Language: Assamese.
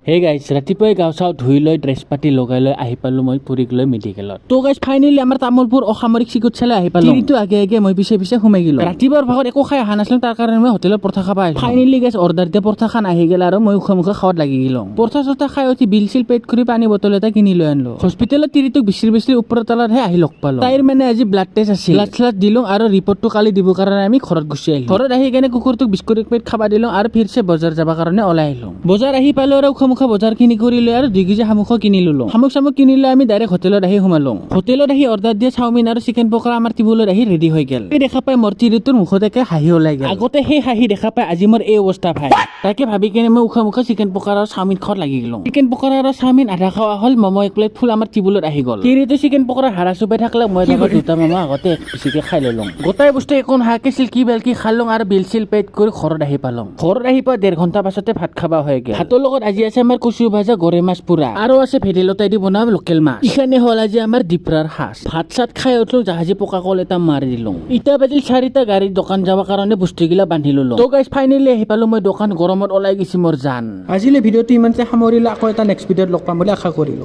হে গাইছ ৰাতিপুৱাই গাঁও চাও ধুই লৈ ড্ৰেছ পাতি লগাই লৈ আহি পালো মই পুৰীক লৈ মেডিকেলত তো গাইছ ফাইনেলি আমাৰ তামোলপুৰ অসামৰিক চিকিৎসালয় আহি পালো কিন্তু আগে মই পিছে সোমাই গলো ৰাতিপুৱাৰ ভাগত একো খাই অহা নাছিলো তাৰ কাৰণে মই হোটেলত পৰঠা খাব আহিলো ফাইনেলি গাইছ অৰ্ডাৰ দিয়া পৰঠা খান আহি গেল আৰু মই মুখে খাওয়াত লাগি গলো পৰঠা চৰঠা খাই উঠি বিল চিল পেট কৰি পানী বটল এটা কিনি লৈ আনলো হস্পিটেলত তিৰিটোক বিচৰি ওপৰৰ তলতহে আহি লগ পালো তাইৰ মানে আজি ব্লাড টেষ্ট আছিল ব্লাড দিলো আৰু ৰিপৰ্টটো কালি দিব কাৰণে আমি ঘৰত গুচি আহিলো ঘৰত আহি কেনে কুকুৰটোক বিস্কুট পেট খাবা দিলো আৰু ফিৰছে বজাৰ যাব কাৰণে ওলাই আহিলো বজাৰ আহি পালো আৰু মুখে বজাৰ কিনি কৰিলে আৰু 2 কেজি শামুক কিনি ললো শামুক কিনিলে আমি ডাইৰেক্ট হোটেলত আহি সোমালো হোটেলত আহি অৰ্ডাৰ দিয়া চাওমিন আৰু চিকেন পকৰা আমাৰ টেবুলত আহি ৰেডি হৈ গেল এই দেখা পাই মোৰ তিৰিটোৰ মুখত একে হাঁহি ওলাই গেল আগতে সেই হাঁহি দেখা পাই আজি মোৰ এই অৱস্থা ভাই তাকে ভাবি কেনে মই মুখে চিকেন পকৰা আৰু চাওমিন খাওয়াত লাগি গলো চিকেন পকৰা আৰু চাওমিন আধা খাওয়া হল মমো এক প্লেট ফুল আমাৰ টেবুলত আহি গল তিৰিটো চিকেন পকৰা হাৰা চুপাই থাকলে মই দুটা মমো আগতে বেছিকে খাই ললো গোটাই বস্তু একোন হাকেছিল কি বেলকি খালো আৰু বিল চিল পেট কৰি ঘৰত আহি পালো ঘৰত আহি পাই 1.5 ঘণ্টা পাছতে ভাত খাবা হৈ গেল ভাতৰ লগত আজি আছে আমাৰ কচু ভাজা গৰৈ মাছ পুৰা আৰু আছে ভেদাইলতা দি বনোৱা লোকেল মাছ ইখানে হল আজি আমাৰ ডিপ্ৰাৰ সাজ ভাত চাত খাই উঠলো জাহাজী পকা কল এটা মাৰি দিলো ইটা বাজিল 4টা গাড়ীত দোকান যাব কাৰণে বস্তুগিলা বান্ধি ললো তো গাইছ ফাইনেলি আহি পালো মই দোকান গৰমত ওলাই গৈছি মোৰ জান আজিলে ভিডিঅ'টো ইমানতে সামৰিলো আকৌ এটা নেক্সট ভিডিঅ'ত লগ পাম বুলি আশা কৰিলো।